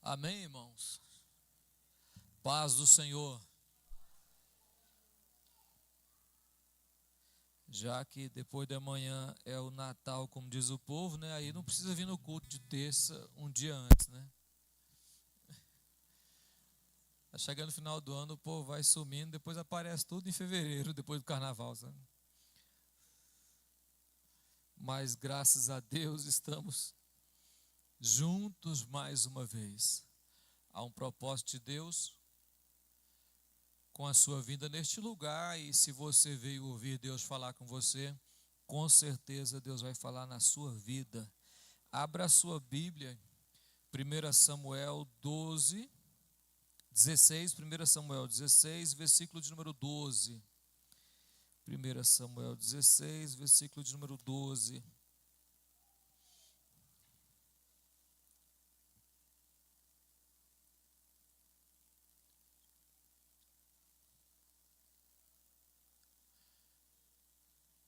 Amém, irmãos? Paz do Senhor. Já que depois da manhã é o Natal, como diz o povo, né? Aí não precisa vir no culto de terça um dia antes, né? Tá chegando no final do ano, o povo vai sumindo, depois aparece tudo em fevereiro, depois do carnaval, sabe? Mas graças a Deus estamos juntos mais uma vez. Há um propósito de Deus com a sua vida neste lugar, e se você veio ouvir Deus falar com você, com certeza Deus vai falar na sua vida. Abra a sua Bíblia, 1 Samuel 12, 16, 1 Samuel 16, versículo de número 12. 1 Samuel 16, versículo de número 12.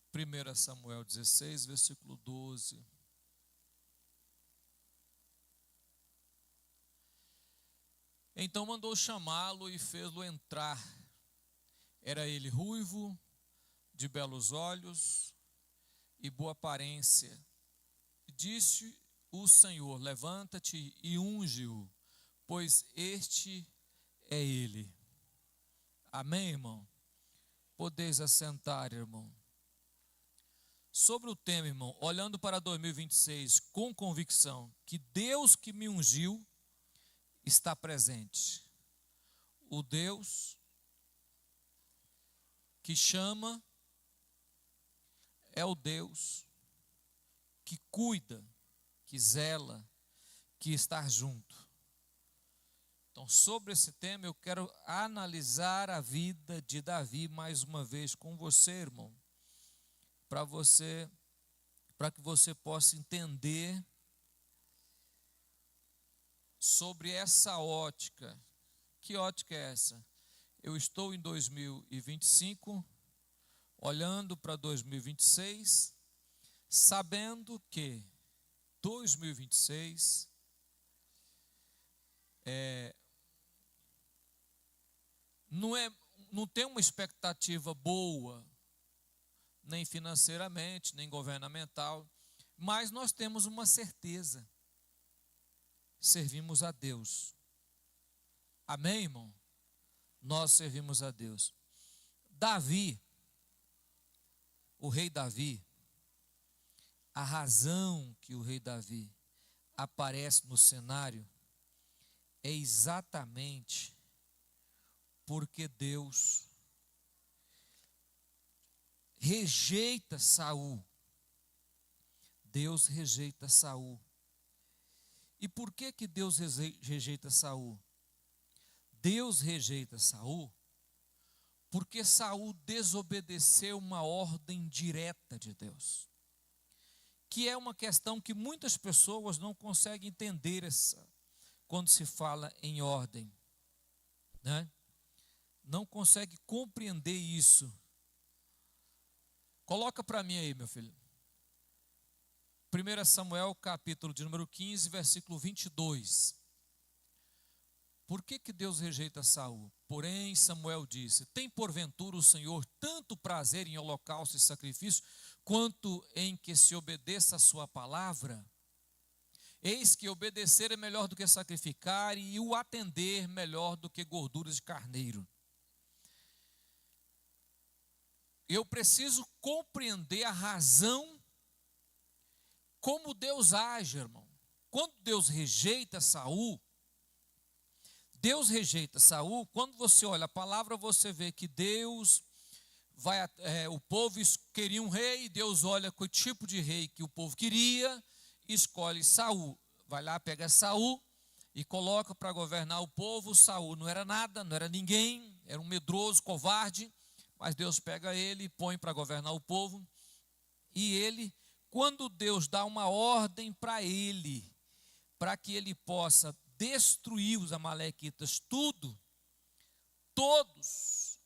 Primeira Samuel 16, versículo 12. Então mandou chamá-lo e fez-lo entrar. Era ele ruivo, de belos olhos e boa aparência. Disse o Senhor: levanta-te e unge-o, pois este é ele. Amém, irmão? Podeis assentar, irmão. Sobre o tema, irmão, olhando para 2026 com convicção que Deus que me ungiu está presente. O Deus que chama é o Deus que cuida, que zela, que está junto. Então, sobre esse tema, eu quero analisar a vida de Davi mais uma vez com você, irmão, para que você possa entender sobre essa ótica. Que ótica é essa? Eu estou em 2025, olhando para 2026, sabendo que 2026 não tem uma expectativa boa, nem financeiramente, nem governamental, mas nós temos uma certeza: servimos a Deus. Amém, irmão? Nós servimos a Deus. Davi, o rei Davi, a razão que o rei Davi aparece no cenário é exatamente porque Deus rejeita Saul. Deus rejeita Saul. E por que Deus rejeita Saul? Deus rejeita Saul porque Saul desobedeceu uma ordem direta de Deus, que é uma questão que muitas pessoas não conseguem entender quando se fala em ordem, né? Não consegue compreender isso. Coloca para mim aí, meu filho. 1 Samuel, capítulo de número 15, versículo 22. Por que Deus rejeita Saul? Porém, Samuel disse: tem porventura o Senhor tanto prazer em holocausto e sacrifício, quanto em que se obedeça a sua palavra? Eis que obedecer é melhor do que sacrificar, e o atender melhor do que gorduras de carneiro. Eu preciso compreender a razão como Deus age, irmão. Quando Deus rejeita Saul, quando você olha a palavra, você vê que Deus o povo queria um rei, Deus olha com o tipo de rei que o povo queria, escolhe Saul. Vai lá, pega Saul e coloca para governar o povo. Saul não era nada, não era ninguém, era um medroso, covarde, mas Deus pega ele e põe para governar o povo. E ele, quando Deus dá uma ordem para ele, para que ele possa destruir os amalequitas, todos,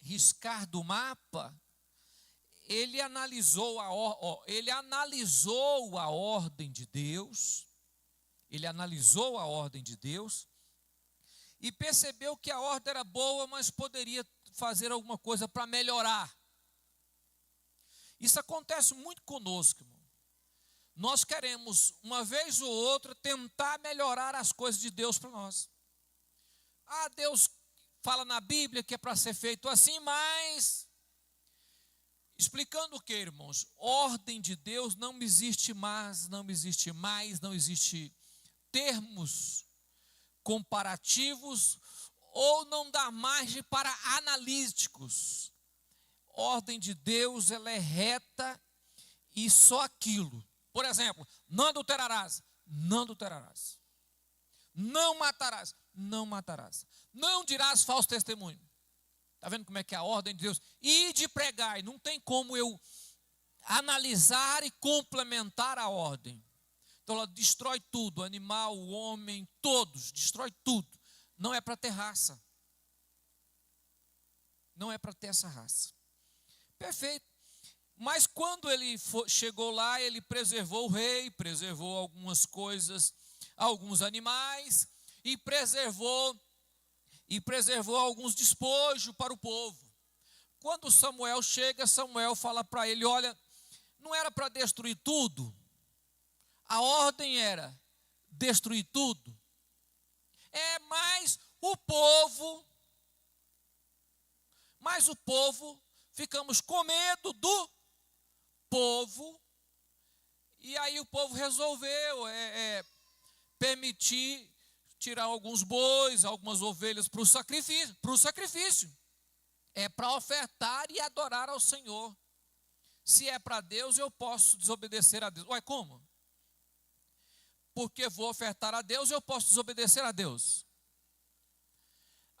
riscar do mapa, ele analisou a ordem de Deus, Ele analisou a ordem de Deus e percebeu que a ordem era boa, mas poderia fazer alguma coisa para melhorar. Isso acontece muito conosco, irmão. Nós queremos, uma vez ou outra, tentar melhorar as coisas de Deus para nós. Deus fala na Bíblia que é para ser feito assim, mas... Explicando o que, irmãos? Ordem de Deus não existe mais, não existe termos comparativos ou não dá margem para analíticos. Ordem de Deus, ela é reta e só aquilo. Por exemplo, não adulterarás, não adulterarás. Não matarás, não matarás. Não dirás falso testemunho. Está vendo como é que é a ordem de Deus? E de pregar, não tem como eu analisar e complementar a ordem. Então ela destrói tudo, animal, o homem, todos, destrói tudo. Não é para ter raça. Não é para ter essa raça. Perfeito. Mas quando ele chegou lá, ele preservou o rei, preservou algumas coisas, alguns animais, e preservou alguns despojos para o povo. Quando Samuel chega, Samuel fala para ele, olha, não era para destruir tudo? A ordem era destruir tudo. Mas o povo, ficamos com medo do povo, e aí o povo resolveu permitir tirar alguns bois, algumas ovelhas para o sacrifício. É para ofertar e adorar ao Senhor. Se é para Deus, eu posso desobedecer a Deus. Ué, como? Porque vou ofertar a Deus, eu posso desobedecer a Deus.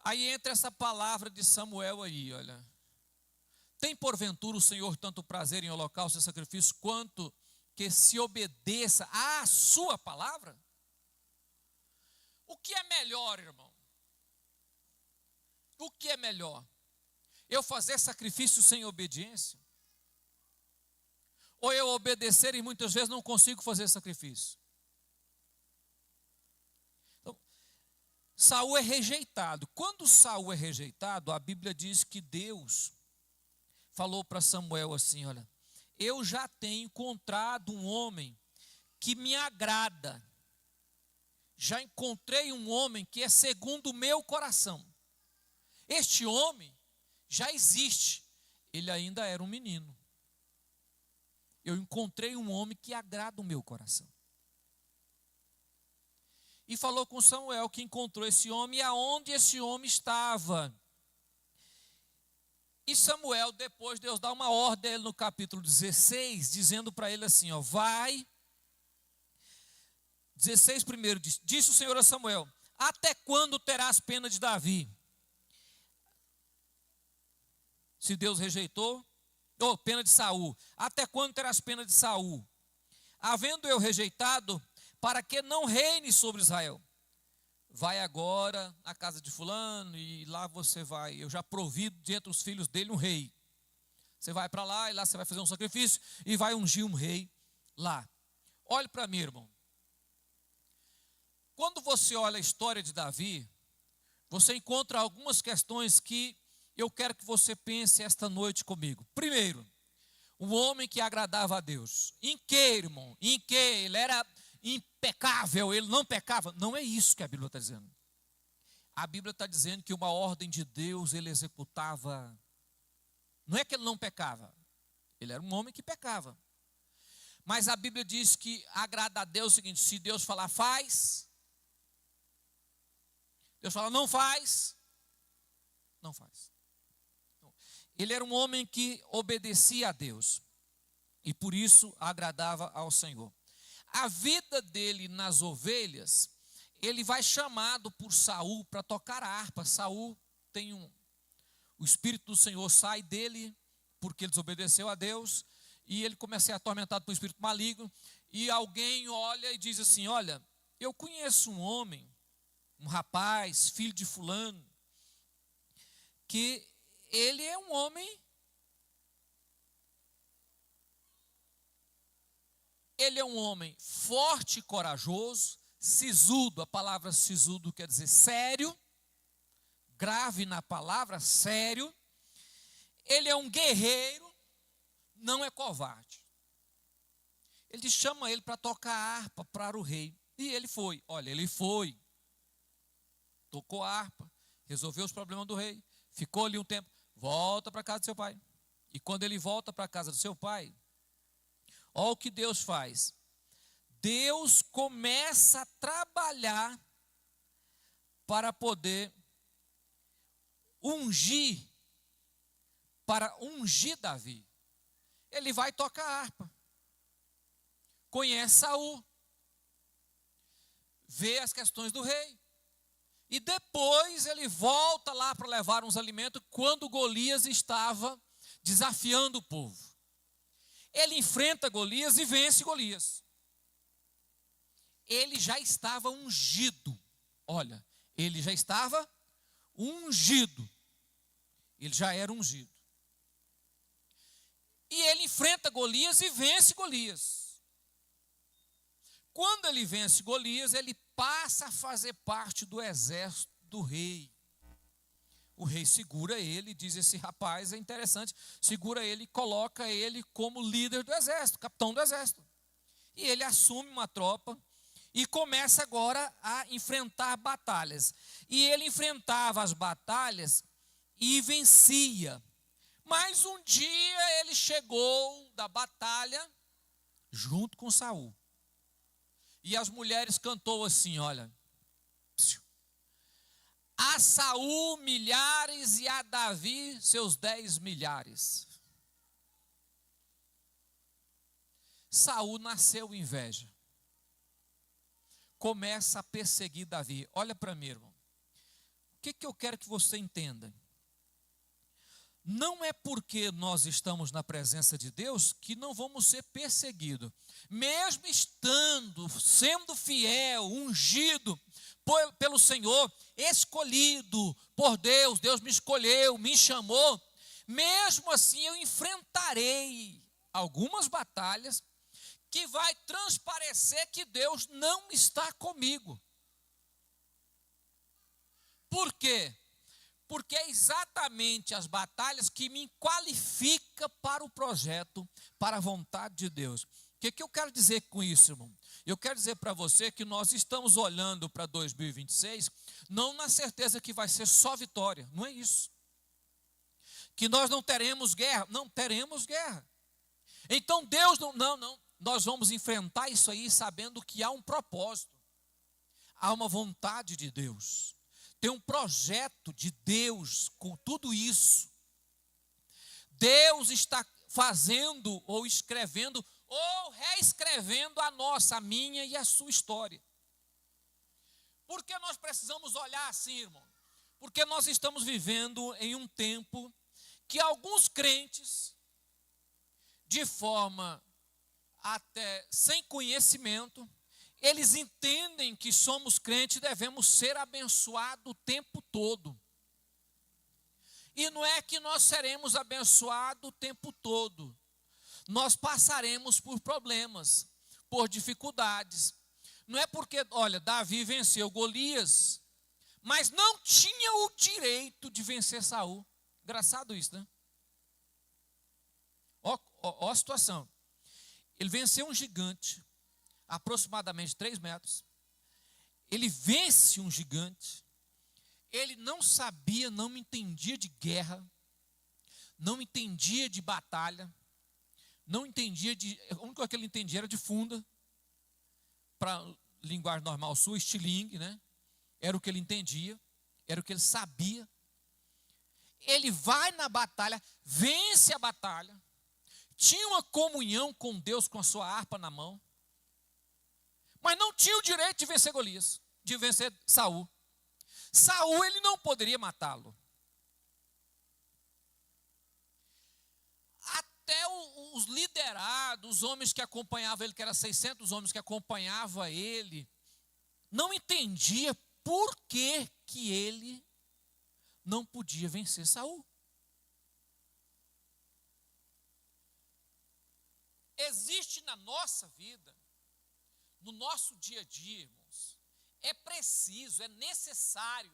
Aí entra essa palavra de Samuel aí, olha. Tem porventura o Senhor tanto prazer em holocausto e sacrifício, quanto que se obedeça à sua palavra? O que é melhor, irmão? O que é melhor? Eu fazer sacrifício sem obediência? Ou eu obedecer e muitas vezes não consigo fazer sacrifício? Então, Saul é rejeitado. Quando Saul é rejeitado, a Bíblia diz que Deus falou para Samuel assim, olha, eu já tenho encontrado um homem que me agrada. Já encontrei um homem que é segundo o meu coração. Este homem já existe. Ele ainda era um menino. Eu encontrei um homem que agrada o meu coração. E falou com Samuel que encontrou esse homem e aonde esse homem estava. E Samuel, depois Deus dá uma ordem a ele no capítulo 16, dizendo para ele assim, ó, vai... 16 primeiro, disse o Senhor a Samuel, até quando terás pena de Davi? Se Deus rejeitou, pena de Saul, até quando terás pena de Saul? Havendo eu rejeitado, para que não reine sobre Israel. Vai agora à casa de fulano e lá você vai, eu já provi dentre os filhos dele um rei. Você vai para lá e lá você vai fazer um sacrifício e vai ungir um rei lá. Olhe para mim, irmão. Quando você olha a história de Davi, você encontra algumas questões que eu quero que você pense esta noite comigo. Primeiro, um homem que agradava a Deus. Em que, irmão? Em que? Ele era impecável, ele não pecava. Não é isso que a Bíblia está dizendo. A Bíblia está dizendo que uma ordem de Deus ele executava. Não é que ele não pecava. Ele era um homem que pecava. Mas a Bíblia diz que agrada a Deus o seguinte, se Deus falar faz... Deus fala, não faz, não faz. Ele era um homem que obedecia a Deus e por isso agradava ao Senhor. A vida dele nas ovelhas, ele vai chamado por Saul para tocar a harpa. Saul tem o Espírito do Senhor sai dele porque ele desobedeceu a Deus e ele começa a ser atormentado por um espírito maligno e alguém olha e diz assim, olha, eu conheço um homem, um rapaz, filho de fulano, que ele é um homem, forte e corajoso, sisudo. A palavra sisudo quer dizer sério, grave na palavra, sério. Ele é um guerreiro, não é covarde. Ele chama ele para tocar harpa para o rei. E ele foi. Olha, ele foi. Tocou a harpa, resolveu os problemas do rei. Ficou ali um tempo. Volta para a casa do seu pai. E quando ele volta para a casa do seu pai, olha o que Deus faz. Deus começa a trabalhar para poder ungir Davi. Ele vai tocar harpa. Conhece Saul. Vê as questões do rei. E depois ele volta lá para levar uns alimentos quando Golias estava desafiando o povo. Ele enfrenta Golias e vence Golias. Ele já estava ungido. Olha, ele já estava ungido. Ele já era ungido. E ele enfrenta Golias e vence Golias. Quando ele vence Golias, ele passa a fazer parte do exército do rei. O rei segura ele, diz: esse rapaz é interessante, segura ele e coloca ele como líder do exército, capitão do exército. E ele assume uma tropa e começa agora a enfrentar batalhas. E ele enfrentava as batalhas e vencia. Mas um dia ele chegou da batalha junto com Saul. E as mulheres cantou assim, olha: a Saul milhares e a Davi seus 10 milhares. Saul nasceu inveja. Começa a perseguir Davi. Olha para mim, irmão. O que eu quero que você entenda? Não é porque nós estamos na presença de Deus que não vamos ser perseguidos. Mesmo sendo fiel, ungido pelo Senhor, escolhido por Deus, Deus me escolheu, me chamou, mesmo assim eu enfrentarei algumas batalhas que vai transparecer que Deus não está comigo. Por quê? Porque é exatamente as batalhas que me qualificam para o projeto, para a vontade de Deus. O que eu quero dizer com isso, irmão? Eu quero dizer para você que nós estamos olhando para 2026, não na certeza que vai ser só vitória, não é isso. Que nós não teremos guerra, não teremos guerra. Então Deus não, nós vamos enfrentar isso aí sabendo que há um propósito, há uma vontade de Deus. Tem um projeto de Deus com tudo isso. Deus está fazendo ou escrevendo ou reescrevendo a minha e a sua história. Por que nós precisamos olhar assim, irmão? Porque nós estamos vivendo em um tempo que alguns crentes, de forma até sem conhecimento, eles entendem que somos crentes e devemos ser abençoados o tempo todo. E não é que nós seremos abençoados o tempo todo. Nós passaremos por problemas, por dificuldades. Não é porque, olha, Davi venceu Golias, mas não tinha o direito de vencer Saul. Engraçado isso, né? Ó a situação. Ele venceu um gigante, aproximadamente 3 metros. Ele vence um gigante. Ele não sabia, não entendia de guerra, não entendia de batalha, não entendia a única coisa que ele entendia era de funda, para linguagem normal sua, estilingue, né? Era o que ele entendia, era o que ele sabia. Ele vai na batalha, vence a batalha, tinha uma comunhão com Deus com a sua harpa na mão, mas não tinha o direito de vencer Golias, de vencer Saul. Saul, ele não poderia matá-lo. Até os liderados, os homens que acompanhavam ele, que eram 600 homens que acompanhavam ele, não entendia por que ele não podia vencer Saul. Existe na nossa vida, no nosso dia a dia, irmãos, é preciso, é necessário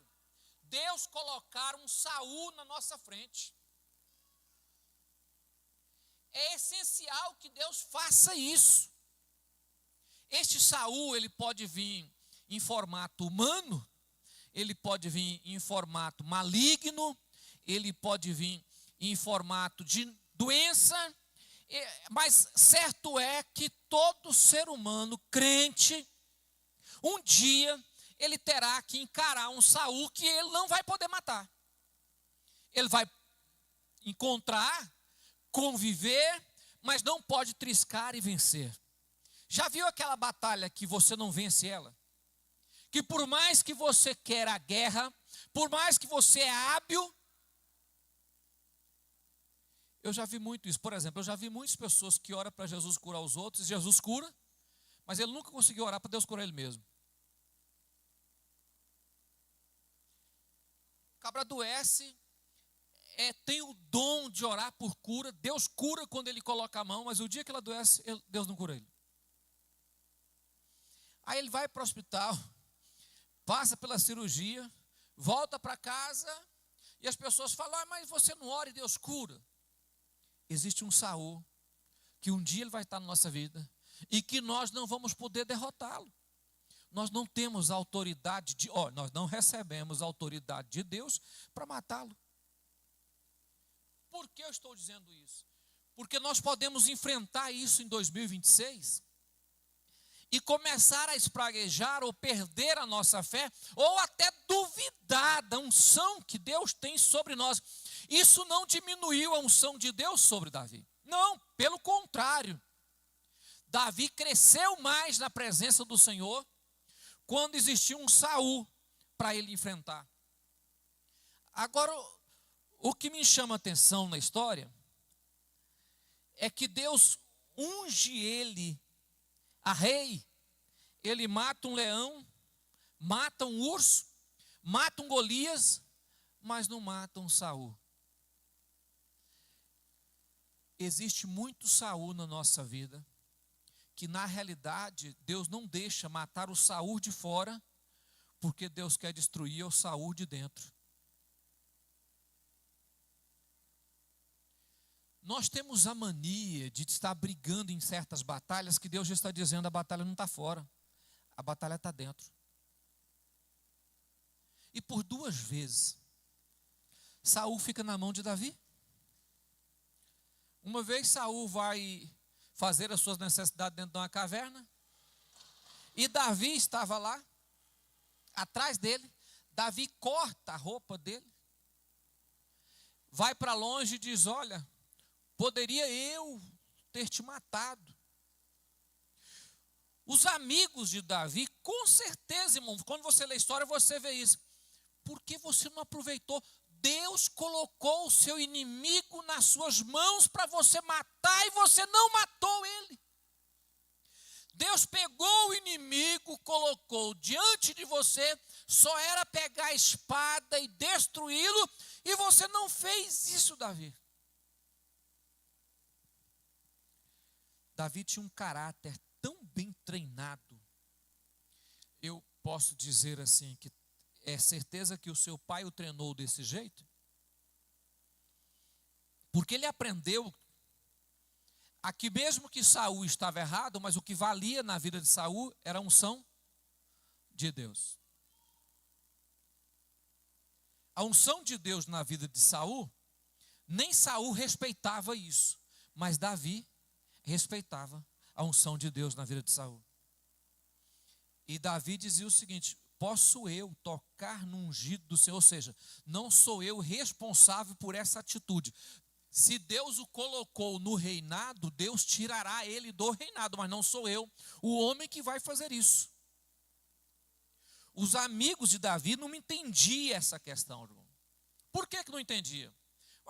Deus colocar um Saul na nossa frente. É essencial que Deus faça isso. Este Saul, ele pode vir em formato humano, ele pode vir em formato maligno, ele pode vir em formato de doença, mas certo é que todo ser humano crente, um dia ele terá que encarar um Saul que ele não vai poder matar. Ele vai encontrar, conviver, mas não pode triscar e vencer. Já viu aquela batalha que você não vence ela? Que por mais que você queira a guerra, por mais que você é hábil, eu já vi muito isso. Por exemplo, eu já vi muitas pessoas que oram para Jesus curar os outros, e Jesus cura, mas ele nunca conseguiu orar para Deus curar ele mesmo. O cabra adoece, tem o dom de orar por cura, Deus cura quando ele coloca a mão, mas o dia que ele adoece, Deus não cura ele. Aí ele vai para o hospital, passa pela cirurgia, volta para casa, e as pessoas falam, mas você não ora e Deus cura. Existe um Saul, que um dia ele vai estar na nossa vida, e que nós não vamos poder derrotá-lo. Nós não temos autoridade, nós não recebemos autoridade de Deus para matá-lo. Por que eu estou dizendo isso? Porque nós podemos enfrentar isso em 2026 e começar a espraguejar ou perder a nossa fé, ou até duvidar da unção que Deus tem sobre nós. Isso não diminuiu a unção de Deus sobre Davi. Não, pelo contrário. Davi cresceu mais na presença do Senhor quando existia um Saul para ele enfrentar. Agora, o que me chama a atenção na história é que Deus unge ele a rei. Ele mata um leão, mata um urso, mata um Golias, mas não mata um Saul. Existe muito Saul na nossa vida, que na realidade Deus não deixa matar o Saul de fora, porque Deus quer destruir o Saul de dentro. Nós temos a mania de estar brigando em certas batalhas que Deus já está dizendo, a batalha não está fora, a batalha está dentro. E por 2 vezes, Saul fica na mão de Davi. Uma vez Saul vai fazer as suas necessidades dentro de uma caverna, e Davi estava lá, atrás dele. Davi corta a roupa dele, vai para longe e diz, olha, poderia eu ter te matado. Os amigos de Davi, com certeza, irmão, quando você lê a história, você vê isso. Por que você não aproveitou? Deus colocou o seu inimigo nas suas mãos para você matar e você não matou ele. Deus pegou o inimigo, colocou diante de você, só era pegar a espada e destruí-lo, e você não fez isso, Davi. Davi tinha um caráter tão bem treinado, eu posso dizer assim, que é certeza que o seu pai o treinou desse jeito, porque ele aprendeu a que mesmo que Saul estava errado, mas o que valia na vida de Saul era a unção de Deus. A unção de Deus na vida de Saul, nem Saul respeitava isso, mas Davi respeitava a unção de Deus na vida de Saul. E Davi dizia o seguinte, posso eu tocar no ungido do Senhor? Ou seja, não sou eu responsável por essa atitude. Se Deus o colocou no reinado, Deus tirará ele do reinado, mas não sou eu o homem que vai fazer isso. Os amigos de Davi não entendiam essa questão, irmão. Por que não entendia?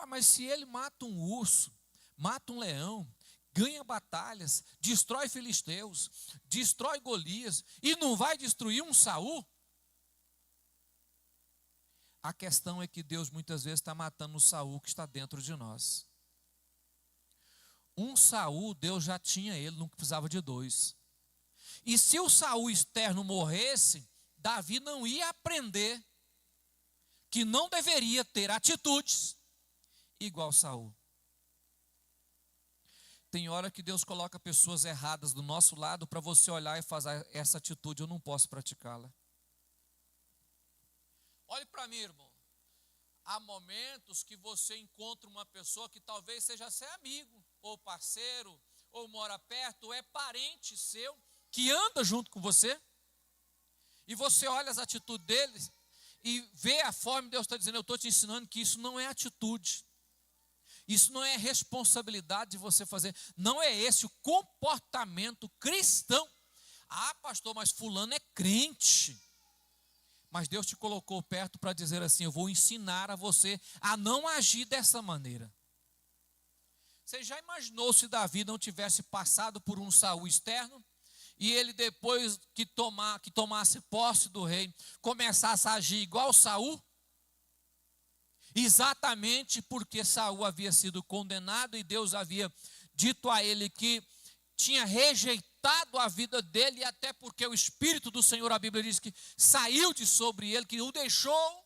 Mas se ele mata um urso, mata um leão, ganha batalhas, destrói filisteus, destrói Golias, e não vai destruir um Saul? A questão é que Deus muitas vezes está matando o Saul que está dentro de nós. Um Saul, Deus já tinha ele, não precisava de 2. E se o Saul externo morresse, Davi não ia aprender que não deveria ter atitudes igual Saul. Tem hora que Deus coloca pessoas erradas do nosso lado para você olhar e fazer essa atitude, eu não posso praticá-la. Olhe para mim, irmão. Há momentos que você encontra uma pessoa que talvez seja seu amigo, ou parceiro, ou mora perto, ou é parente seu, que anda junto com você, e você olha as atitudes deles e vê a forma que Deus está dizendo, eu estou te ensinando que isso não é atitude. Isso não é responsabilidade de você fazer. Não é esse o comportamento cristão. Ah, pastor, mas fulano é crente. Mas Deus te colocou perto para dizer assim, eu vou ensinar a você a não agir dessa maneira. Você já imaginou se Davi não tivesse passado por um Saul externo? E ele depois que tomasse posse do reino, começasse a agir igual Saul? Exatamente porque Saul havia sido condenado e Deus havia dito a ele que tinha rejeitado a vida dele, e até porque o Espírito do Senhor, a Bíblia diz que saiu de sobre ele, que o deixou.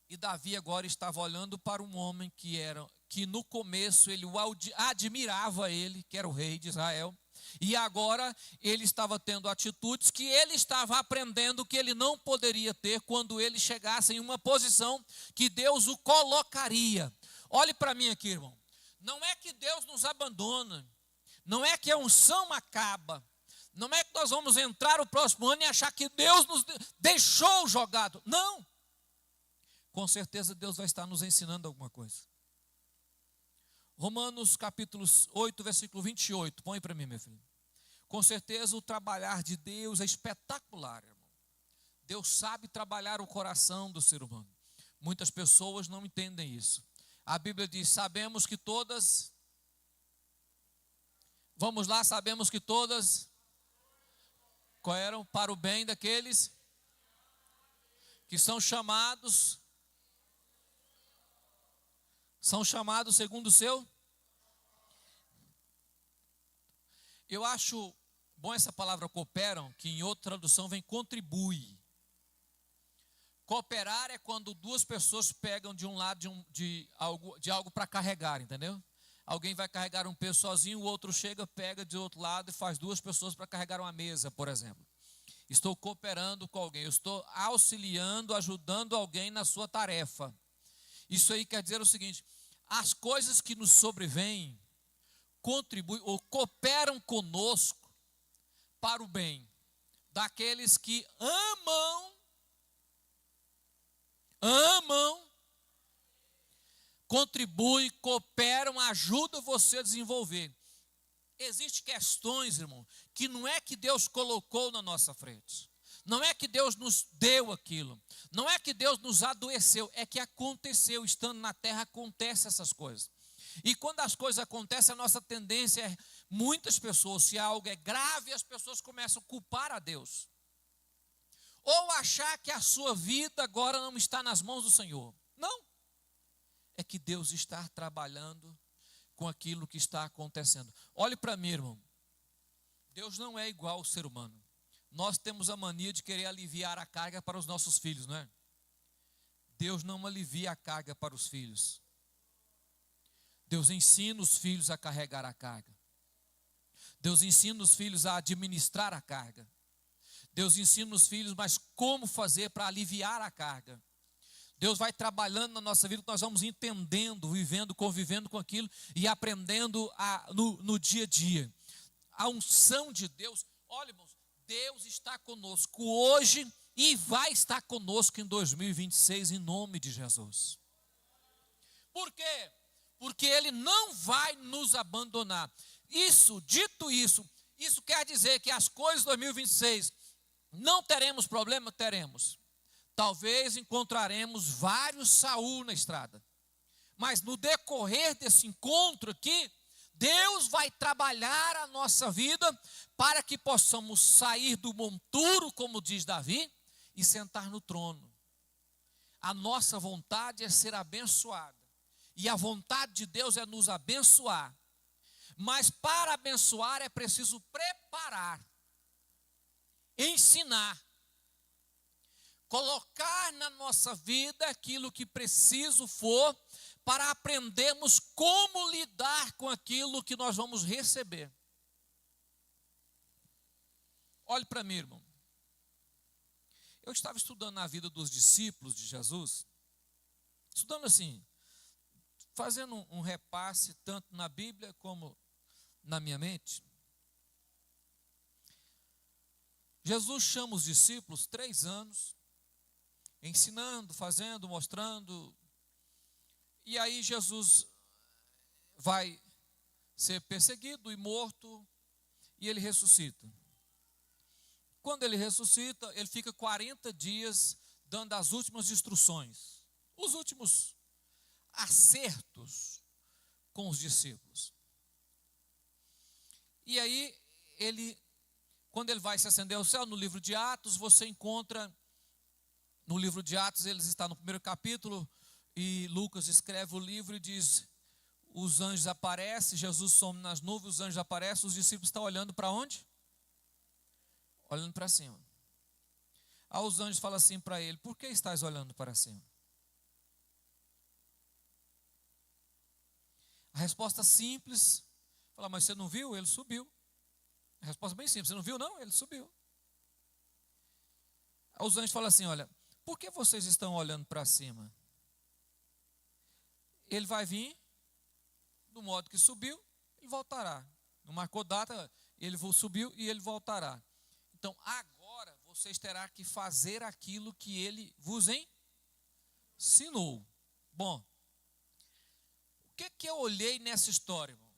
E Davi agora estava olhando para um homem que no começo ele admirava ele, que era o rei de Israel. E agora ele estava tendo atitudes que ele estava aprendendo que ele não poderia ter quando ele chegasse em uma posição que Deus o colocaria. Olhe para mim aqui, irmão. Não é que Deus nos abandona. Não é que a unção acaba. Não é que nós vamos entrar o próximo ano e achar que Deus nos deixou jogado. Não. Com certeza Deus vai estar nos ensinando alguma coisa. Romanos capítulo 8, versículo 28. Põe para mim, meu filho. Com certeza o trabalhar de Deus é espetacular, irmão. Deus sabe trabalhar o coração do ser humano. Muitas pessoas não entendem isso. A Bíblia diz, sabemos que todas... Vamos lá, sabemos que todas... Cooperam para o bem daqueles que são chamados... São chamados segundo o seu... Eu acho bom essa palavra cooperam, que em outra tradução vem contribui. Cooperar é quando duas pessoas pegam de um lado de algo para carregar, entendeu? Alguém vai carregar um peso sozinho, o outro chega, pega de outro lado e faz duas pessoas para carregar uma mesa, por exemplo. Estou cooperando com alguém, eu estou auxiliando, ajudando alguém na sua tarefa. Isso aí quer dizer o seguinte, as coisas que nos sobrevêm, contribuem ou cooperam conosco para o bem daqueles que amam, contribuem, cooperam, ajudam você a desenvolver. Existem questões, irmão, que não é que Deus colocou na nossa frente, não é que Deus nos deu aquilo, não é que Deus nos adoeceu, é que aconteceu, estando na terra acontecem essas coisas. E quando as coisas acontecem, a nossa tendência é, muitas pessoas, se algo é grave, as pessoas começam a culpar a Deus. Ou achar que a sua vida agora não está nas mãos do Senhor. Não. É que Deus está trabalhando com aquilo que está acontecendo. Olhe para mim, irmão. Deus não é igual ao ser humano. Nós temos a mania de querer aliviar a carga para os nossos filhos, não é? Deus não alivia a carga para os filhos. Deus ensina os filhos a carregar a carga. Deus ensina os filhos a administrar a carga. Deus ensina os filhos, mas como fazer para aliviar a carga. Deus vai trabalhando na nossa vida, nós vamos entendendo, vivendo, convivendo com aquilo e aprendendo no dia a dia. A unção de Deus, olha, irmãos, Deus está conosco hoje e vai estar conosco em 2026, em nome de Jesus. Por quê? Porque Ele não vai nos abandonar. Dito isso, isso quer dizer que as coisas de 2026, não teremos problema? Teremos. Talvez encontraremos vários Saul na estrada. Mas no decorrer desse encontro aqui, Deus vai trabalhar a nossa vida para que possamos sair do monturo, como diz Davi, e sentar no trono. A nossa vontade é ser abençoada. E a vontade de Deus é nos abençoar. Mas para abençoar é preciso preparar, ensinar colocar na nossa vida aquilo que preciso for para aprendermos como lidar com aquilo que nós vamos receber. Olhe para mim, irmão. Eu estava estudando a vida dos discípulos de Jesus, estudando assim, fazendo um repasse tanto na Bíblia como na minha mente. Jesus chama os discípulos 3 anos, ensinando, fazendo, mostrando. E aí Jesus vai ser perseguido e morto, e ele ressuscita. Quando ele ressuscita, ele fica 40 dias dando as últimas instruções, os últimos acertos com os discípulos. E aí, quando ele vai se ascender ao céu, no livro de Atos, você encontra, no livro de Atos, eles estão no primeiro capítulo, e Lucas escreve o livro e diz, os anjos aparecem, Jesus some nas nuvens, os anjos aparecem, os discípulos estão olhando para onde? Olhando para cima. Aí os anjos falam assim para ele, por que estás olhando para cima? A resposta simples, fala, mas você não viu? Ele subiu. A resposta bem simples, você não viu não? Ele subiu. Aí os anjos falam assim, olha, por que vocês estão olhando para cima? Ele vai vir, do modo que subiu, ele voltará. Não marcou data, ele subiu e ele voltará. Então, agora, vocês terão que fazer aquilo que ele vos ensinou. Bom, o que eu olhei nessa história, irmão?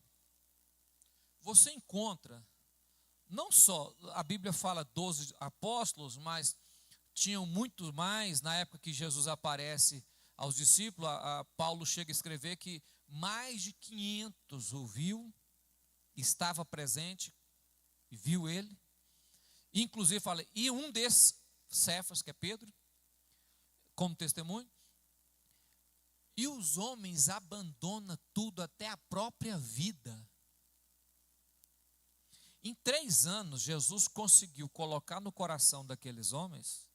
Você encontra, não só, a Bíblia fala 12 apóstolos, mas tinham muitos mais, na época que Jesus aparece aos discípulos, Paulo chega a escrever que mais de 500 ouviu, estava presente e viu ele. Inclusive fala, e um desses, Cefas, que é Pedro, como testemunho, e os homens abandonam tudo, até a própria vida. Em 3 anos, Jesus conseguiu colocar no coração daqueles homens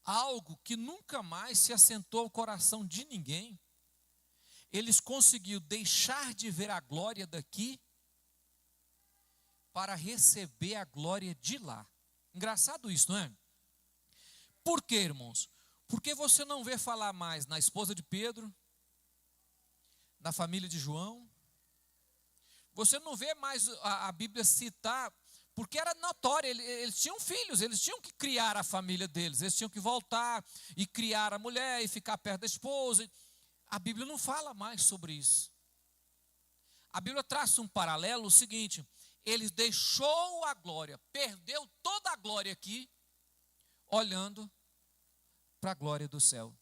algo que nunca mais se assentou ao coração de ninguém. Eles conseguiram deixar de ver a glória daqui para receber a glória de lá. Engraçado isso, não é? Por quê, irmãos? Porque você não vê falar mais na esposa de Pedro, na família de João. Você não vê mais a Bíblia citar, porque era notório, eles tinham filhos, eles tinham que criar a família deles, eles tinham que voltar e criar a mulher e ficar perto da esposa. A Bíblia não fala mais sobre isso. A Bíblia traça um paralelo, o seguinte, ele deixou a glória, perdeu toda a glória aqui, olhando para a glória do céu.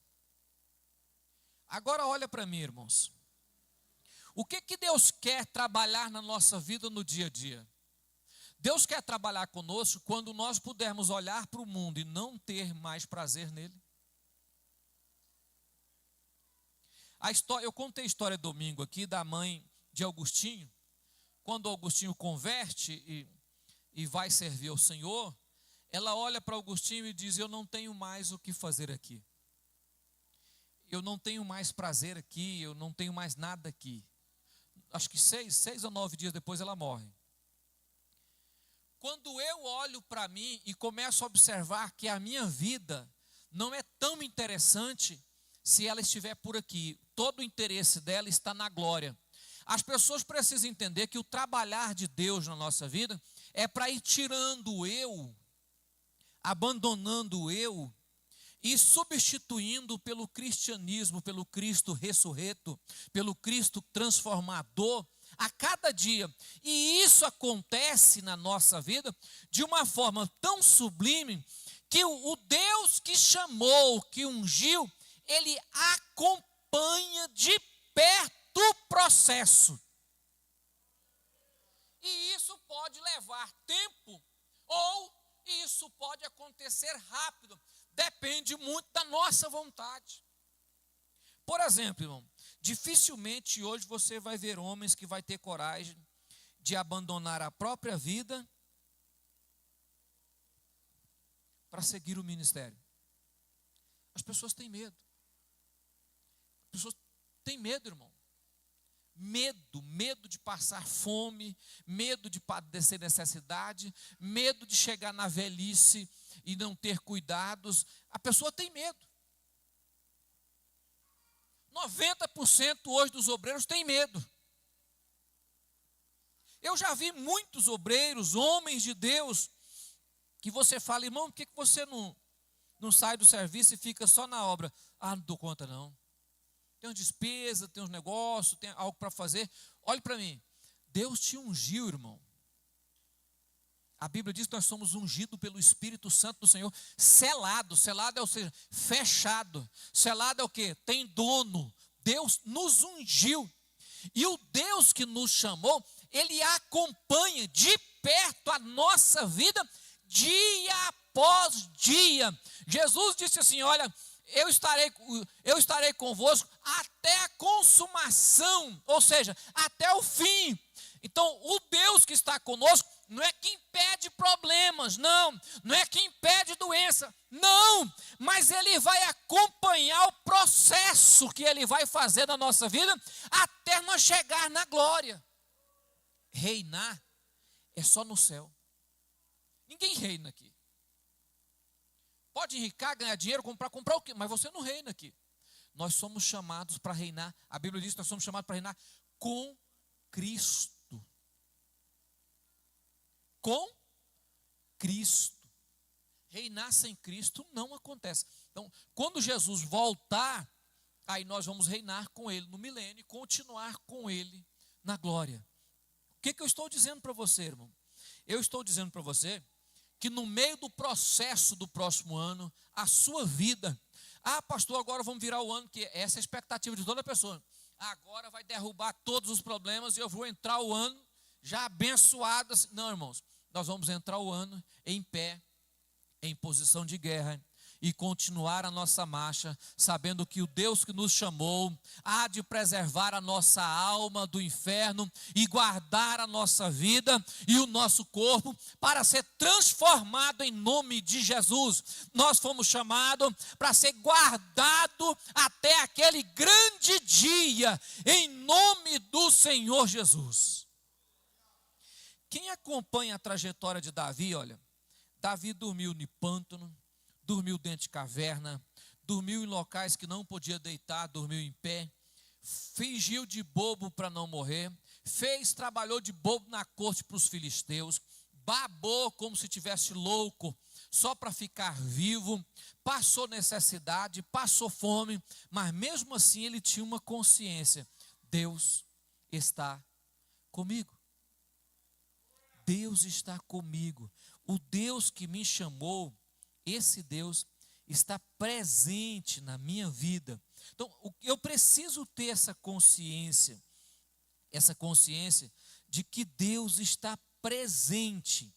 Agora olha para mim, irmãos. O que Deus quer trabalhar na nossa vida no dia a dia? Deus quer trabalhar conosco quando nós pudermos olhar para o mundo e não ter mais prazer nele. Eu contei a história domingo aqui da mãe de Augustinho. Quando Augustinho converte e vai servir ao Senhor, ela olha para Augustinho e diz, eu não tenho mais o que fazer aqui. Eu não tenho mais prazer aqui, eu não tenho mais nada aqui. Acho que 6 ou 9 dias depois ela morre. Quando eu olho para mim e começo a observar que a minha vida não é tão interessante se ela estiver por aqui, todo o interesse dela está na glória. As pessoas precisam entender que o trabalhar de Deus na nossa vida é para ir tirando o eu, abandonando o eu e substituindo pelo cristianismo, pelo Cristo ressurreto, pelo Cristo transformador a cada dia. E isso acontece na nossa vida de uma forma tão sublime que o Deus que chamou, que ungiu, ele acompanha de perto o processo. E isso pode levar tempo ou isso pode acontecer rápido. Depende muito da nossa vontade. Por exemplo, irmão, dificilmente hoje você vai ver homens que vai ter coragem de abandonar a própria vida para seguir o ministério. As pessoas têm medo. As pessoas têm medo, irmão. Medo de passar fome, medo de padecer necessidade, medo de chegar na velhice e não ter cuidados. A pessoa tem medo. 90% hoje dos obreiros têm medo. Eu já vi muitos obreiros, homens de Deus, que você fala, irmão, por que você não sai do serviço e fica só na obra? Ah, não dou conta não. Tem uma despesa, tem uns negócios, tem algo para fazer. Olhe para mim, Deus te ungiu, irmão. A Bíblia diz que nós somos ungidos pelo Espírito Santo do Senhor, selado é, ou seja, fechado. Selado é o quê? Tem dono. Deus nos ungiu. E o Deus que nos chamou, Ele acompanha de perto a nossa vida, dia após dia. Jesus disse assim, olha, eu estarei convosco até a consumação, ou seja, até o fim. Então, o Deus que está conosco não é que impede problemas, não é que impede doença, não, mas Ele vai acompanhar o processo que Ele vai fazer na nossa vida até nós chegar na glória. Reinar é só no céu. Ninguém reina aqui. Pode enricar, ganhar dinheiro, comprar o quê? Mas você não reina aqui. Nós somos chamados para reinar. A Bíblia diz que nós somos chamados para reinar com Cristo. Com Cristo. Reinar sem Cristo não acontece. Então, quando Jesus voltar, aí nós vamos reinar com Ele no milênio e continuar com Ele na glória. O que eu estou dizendo para você, irmão? Eu estou dizendo para você que no meio do processo do próximo ano, a sua vida, pastor, agora vamos virar o ano, que essa é a expectativa de toda pessoa, agora vai derrubar todos os problemas e eu vou entrar o ano já abençoado. Não, irmãos, nós vamos entrar o ano em pé, em posição de guerra, e continuar a nossa marcha, sabendo que o Deus que nos chamou há de preservar a nossa alma do inferno e guardar a nossa vida e o nosso corpo para ser transformado em nome de Jesus. Nós fomos chamados para ser guardado até aquele grande dia, em nome do Senhor Jesus. Quem acompanha a trajetória de Davi, olha, Davi dormiu no pântano, dormiu dentro de caverna, dormiu em locais que não podia deitar, dormiu em pé, fingiu de bobo para não morrer, trabalhou de bobo na corte para os filisteus, babou como se tivesse louco, só para ficar vivo, passou necessidade, passou fome, mas mesmo assim ele tinha uma consciência: Deus está comigo. Deus está comigo. O Deus que me chamou, esse Deus está presente na minha vida. Então, eu preciso ter essa consciência de que Deus está presente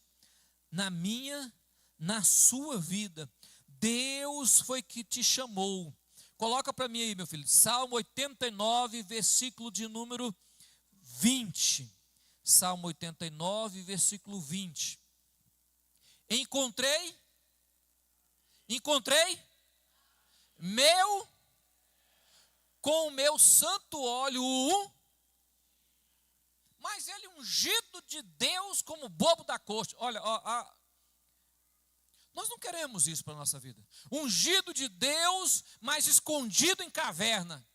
na minha, na sua vida. Deus foi que te chamou. Coloca para mim aí, meu filho, Salmo 89, versículo de número 20. Salmo 89, versículo 20. Encontrei com o meu santo óleo, mas ele ungido de Deus como bobo da corte. Olha, nós não queremos isso para a nossa vida. Ungido de Deus, mas escondido em caverna.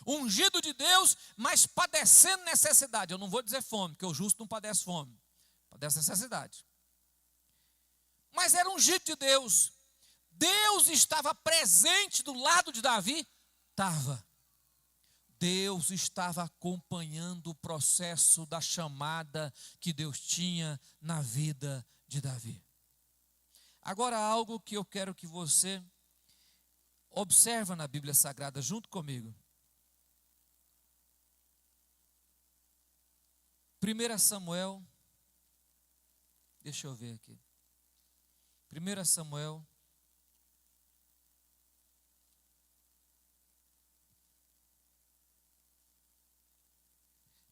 Ungido de Deus, mas padecendo necessidade. Eu não vou dizer fome, porque o justo não padece fome, padece necessidade. Mas era ungido de Deus. Deus estava presente do lado de Davi? Estava. Deus estava acompanhando o processo da chamada que Deus tinha na vida de Davi. Agora, algo que eu quero que você observe na Bíblia Sagrada junto comigo. 1 Samuel, deixa eu ver aqui. 1 Samuel,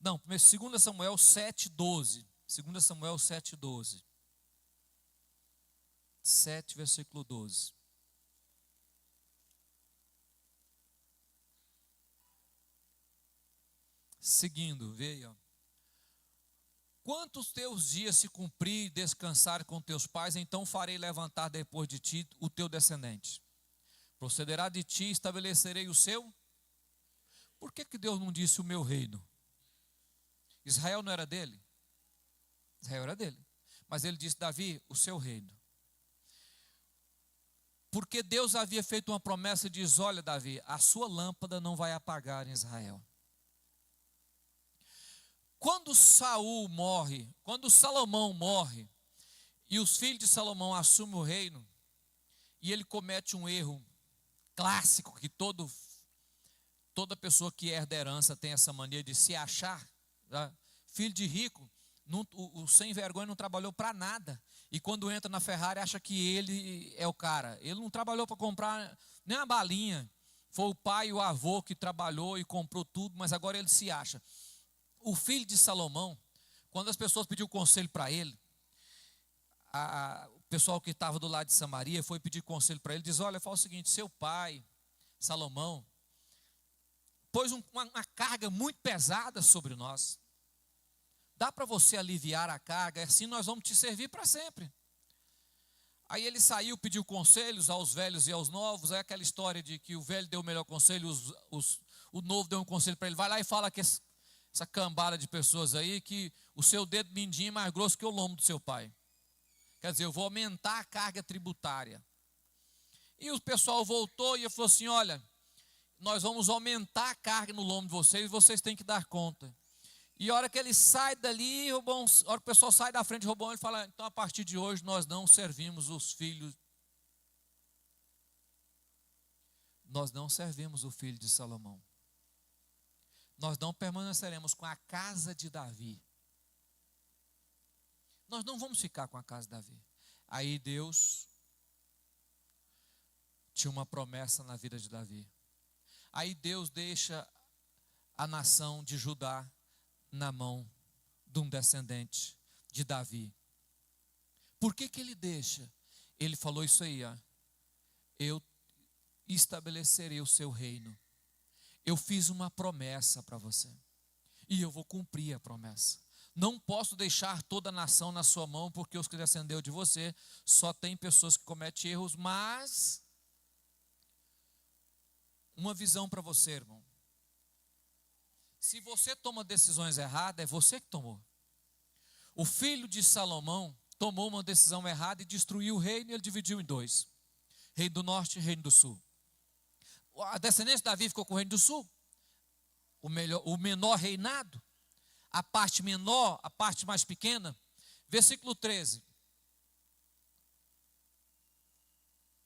não, 2 Samuel 7:12. 2 Samuel 7:12. 7, versículo 12. Seguindo, veja. Quantos teus dias se cumprir e descansar com teus pais, então farei levantar depois de ti o teu descendente. Procederá de ti e estabelecerei o seu. Por que Deus não disse o meu reino? Israel não era dele? Israel era dele. Mas ele disse, Davi, o seu reino. Porque Deus havia feito uma promessa e diz, olha Davi, a sua lâmpada não vai apagar em Israel. Quando Saul morre, quando Salomão morre, e os filhos de Salomão assumem o reino, e ele comete um erro clássico, que toda pessoa que herda herança tem essa mania de se achar, tá? Filho de rico, o sem vergonha não trabalhou para nada, e quando entra na Ferrari acha que ele é o cara. Ele não trabalhou para comprar nem uma balinha, foi o pai e o avô que trabalhou e comprou tudo, mas agora ele se acha. O filho de Salomão, quando as pessoas pediram conselho para ele, o pessoal que estava do lado de Samaria foi pedir conselho para ele, diz, olha, fala o seguinte, seu pai, Salomão, pôs uma carga muito pesada sobre nós. Dá para você aliviar a carga, assim nós vamos te servir para sempre. Aí ele saiu, pediu conselhos aos velhos e aos novos, é aquela história de que o velho deu o melhor conselho, o novo deu um conselho para ele, vai lá e fala que essa cambada de pessoas aí, que o seu dedo mindinho é mais grosso que o lombo do seu pai. Quer dizer, eu vou aumentar a carga tributária. E o pessoal voltou e falou assim, olha, nós vamos aumentar a carga no lombo de vocês têm que dar conta. E a hora que ele sai dali, a hora que o pessoal sai da frente de Roboão, ele fala, então a partir de hoje nós não servimos os filhos. Nós não servimos o filho de Salomão. Nós não permaneceremos com a casa de Davi. Nós não vamos ficar com a casa de Davi. Aí Deus tinha uma promessa na vida de Davi. Aí Deus deixa a nação de Judá na mão de um descendente de Davi. Por que ele deixa? Ele falou isso aí, ó. Eu estabelecerei o seu reino. Eu fiz uma promessa para você, e eu vou cumprir a promessa. Não posso deixar toda a nação na sua mão, porque os que descendeu de você, só tem pessoas que cometem erros, mas uma visão para você, irmão. Se você toma decisões erradas, é você que tomou. O filho de Salomão tomou uma decisão errada e destruiu o reino, e ele dividiu em dois. Reino do norte e reino do sul. A descendência de Davi ficou com o reino do sul, o menor reinado, a parte menor, a parte mais pequena. Versículo 13,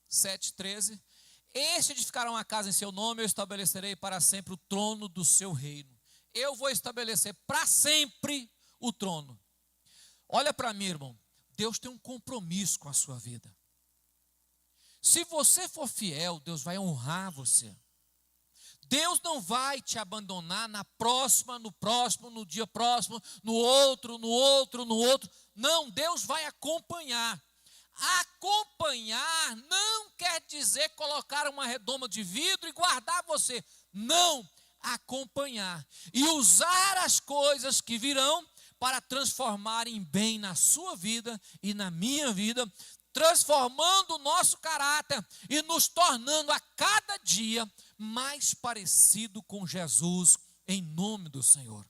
7:13. Este edificará uma casa em seu nome, eu estabelecerei para sempre o trono do seu reino. Eu vou estabelecer para sempre o trono. Olha para mim, irmão, Deus tem um compromisso com a sua vida. Se você for fiel, Deus vai honrar você. Deus não vai te abandonar na próxima, no próximo, no dia próximo, no outro, no outro, no outro. Não, Deus vai acompanhar. Acompanhar não quer dizer colocar uma redoma de vidro e guardar você. Não, acompanhar. E usar as coisas que virão para transformarem bem na sua vida e na minha vida, transformando o nosso caráter e nos tornando a cada dia mais parecido com Jesus, em nome do Senhor.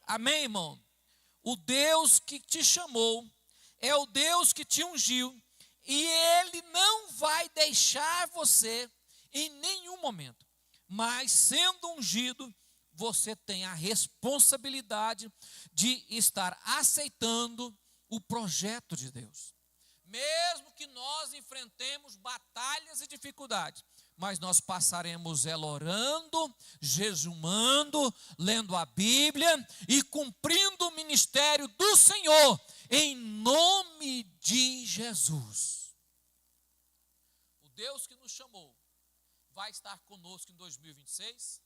Amém, irmão? O Deus que te chamou é o Deus que te ungiu, e Ele não vai deixar você em nenhum momento. Mas sendo ungido, você tem a responsabilidade de estar aceitando o projeto de Deus. Mesmo que nós enfrentemos batalhas e dificuldades, mas nós passaremos ela orando, jejumando, lendo a Bíblia e cumprindo o ministério do Senhor, em nome de Jesus. O Deus que nos chamou vai estar conosco em 2026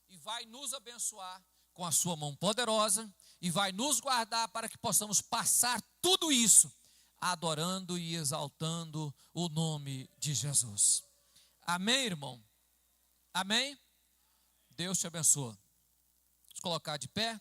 e vai nos abençoar com a sua mão poderosa e vai nos guardar para que possamos passar tudo isso adorando e exaltando o nome de Jesus. Amém, irmão? Amém? Deus te abençoe. colocar de pé?